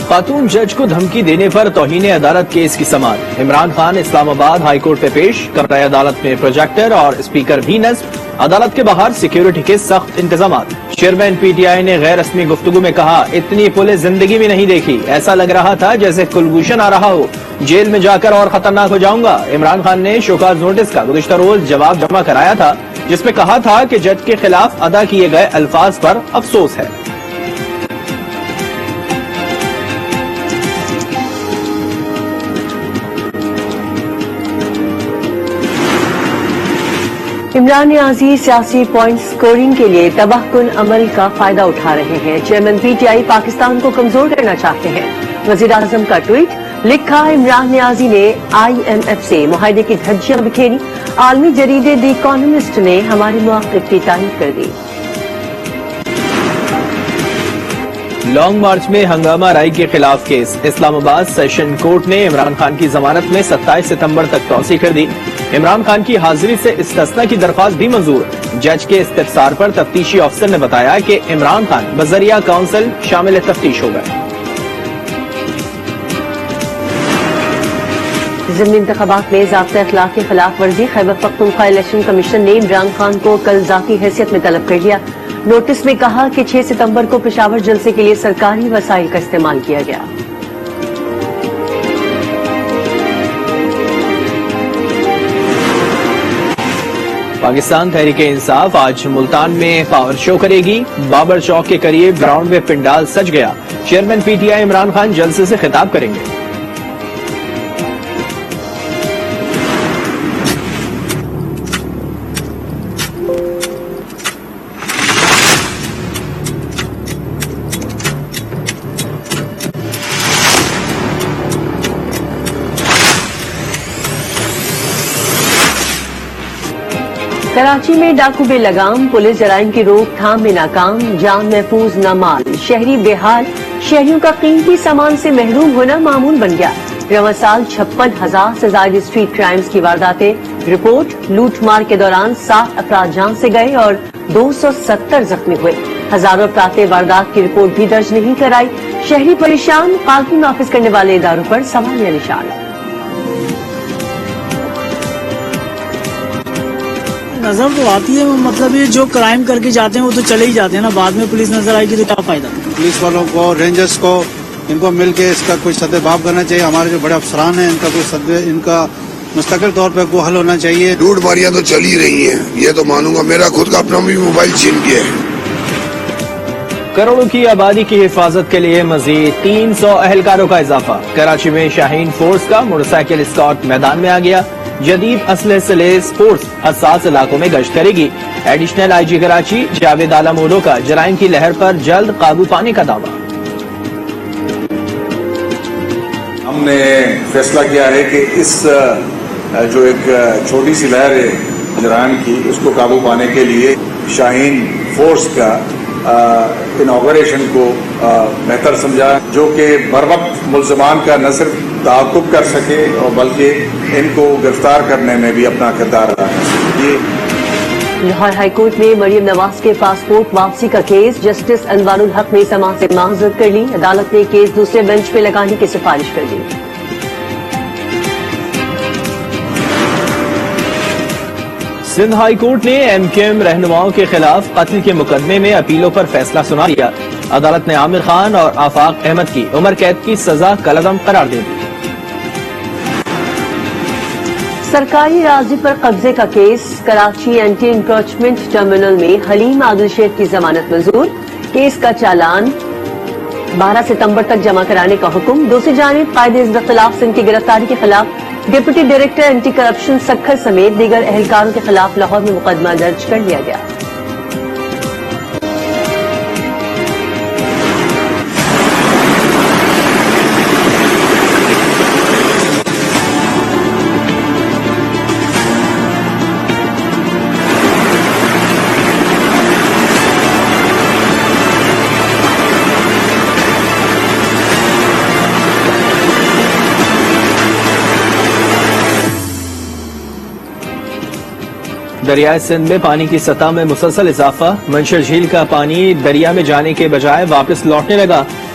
خاتون جج کو دھمکی دینے پر توہین عدالت کیس کی سماعت۔ عمران خان اسلام آباد ہائی کورٹ میں پیش، کمرہ عدالت میں پروجیکٹر اور اسپیکر بھی نصب۔ عدالت کے باہر سیکیورٹی کے سخت انتظامات۔ چیئرمین پی ٹی آئی نے غیر رسمی گفتگو میں کہا، اتنی پولیس زندگی میں نہیں دیکھی، ایسا لگ رہا تھا جیسے کلبھوشن آ رہا ہو، جیل میں جا کر اور خطرناک ہو جاؤں گا۔ عمران خان نے شوکاز نوٹس کا گزشتہ روز جواب جمع کرایا تھا، جس میں کہا تھا کہ جج کے خلاف ادا کیے گئے الفاظ پر افسوس ہے۔ عمران نیازی سیاسی پوائنٹ سکورنگ کے لیے تباہ کن عمل کا فائدہ اٹھا رہے ہیں۔ Chairman P T I Pakistan کو کمزور کرنا چاہتے ہیں۔ وزیر اعظم کا ٹویٹ لکھا، عمران نیازی نے آئی ایم ایف سے معاہدے کی دھجیاں بکھیری، عالمی جریدے دی اکانومسٹ نے ہمارے موقف کی تعریف کر دی۔ لانگ مارچ میں ہنگامہ رائی کے خلاف کیس، اسلام آباد سیشن کورٹ نے عمران خان کی ضمانت میں 27 ستمبر تک توسیع کر دی۔ عمران خان کی حاضری سے استثناء کی درخواست بھی منظور۔ جج کے استفسار پر تفتیشی افسر نے بتایا کہ عمران خان بذریعہ کونسل شامل تفتیش ہو گئے۔ ضمنی انتخابات میں ضابطۂ اخلاق کی خلاف ورزی، خیبر پختونخوا الیکشن کمیشن نے عمران خان کو کل ذاتی حیثیت میں طلب کر لیا۔ نوٹس میں کہا کہ 6 ستمبر کو پشاور جلسے کے لیے سرکاری وسائل کا استعمال کیا گیا۔ پاکستان تحریک انصاف آج ملتان میں پاور شو کرے گی۔ بابر چوک کے قریب گراؤنڈ میں پنڈال سج گیا۔ Chairman P T I Imran Khan جلسے سے خطاب کریں گے۔ کراچی میں ڈاکو بے لگام، پولیس جرائم کی روک تھام میں ناکام، جان محفوظ نہ مال، شہری بے حال، شہریوں کا قیمتی سامان سے محروم ہونا معمول بن گیا۔ رواں سال 56,000 سے زائد اسٹریٹ کرائمز کی وارداتیں رپورٹ، لوٹ مار کے دوران 7 افراد جان سے گئے اور 270 زخمی ہوئے۔ ہزاروں افراد نے واردات کی رپورٹ بھی درج نہیں کرائی۔ شہری پریشان، قانون نافذ کرنے والے اداروں پر سوالیہ نشان۔ نظر تو آتی ہے، مطلب یہ جو کرائم کر کے جاتے ہیں وہ تو چلے ہی جاتے ہیں نا، بعد میں پولیس نظر آئے گی تو کیا فائدہ۔ پولیس والوں کو، رینجرز کو، ان کو مل کے اس کا کوئی سدباب کرنا چاہیے۔ ہمارے جو بڑے افسران ہیں ان کا مستقل طور پہ کوئی حل ہونا چاہیے۔ لوٹ ماریاں تو چل ہی رہی ہیں، یہ تو مانوں گا، میرا خود کا اپنا بھی موبائل چھین گیا ہے۔ کروڑوں کی آبادی کی حفاظت کے لیے مزید 300 اہلکاروں کا اضافہ۔ کراچی میں شاہین فورس کا موٹر سائیکل اسکارٹ میدان میں آ گیا۔ جدید اسلحے سے لیس فورس حساس علاقوں میں گشت کرے گی۔ ایڈیشنل آئی جی کراچی جاوید عالم اولو کا جرائم کی لہر پر جلد قابو پانے کا دعویٰ۔ ہم نے فیصلہ کیا ہے کہ اس جو ایک چھوٹی سی لہر ہے جرائم کی، اس کو قابو پانے کے لیے شاہین فورس کا انوگریشن کو بہتر سمجھا، جو کہ بروقت ملزمان کا نہ صرف تعاقب کر سکے اور بلکہ ان کو گرفتار کرنے میں بھی اپنا کردار ادا کر سکے۔ لاہور ہائی کورٹ میں مریم نواز کے پاسپورٹ واپسی کا کیس، جسٹس انوار الحق نے سماعت سے معذرت کر لی۔ عدالت نے کیس دوسرے بینچ پہ لگانے کی سفارش کر دی۔ سندھ ہائی کورٹ نے ایم کیو ایم رہنماؤں کے خلاف قتل کے مقدمے میں اپیلوں پر فیصلہ سنا دیا۔ عدالت نے عامر خان اور آفاق احمد کی عمر قید کی سزا کالعدم قرار دے دی۔ سرکاری اراضی پر قبضے کا case, Karachi anti encroachment terminal میں حلیم عادل شیخ کی ضمانت منظور۔ کیس کا چالان 12 ستمبر تک جمع کرانے کا حکم۔ دوسری جانب قائد حزب اختلاف سندھ کی گرفتاری کے خلاف deputy director anti corruption Sukkur سمیت دیگر اہلکاروں کے خلاف لاہور میں مقدمہ درج کر لیا گیا۔ دریائے سندھ میں پانی کی سطح میں مسلسل اضافہ، منشر جھیل کا پانی دریا میں جانے کے بجائے واپس لوٹنے لگا۔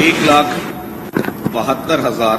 1,72,000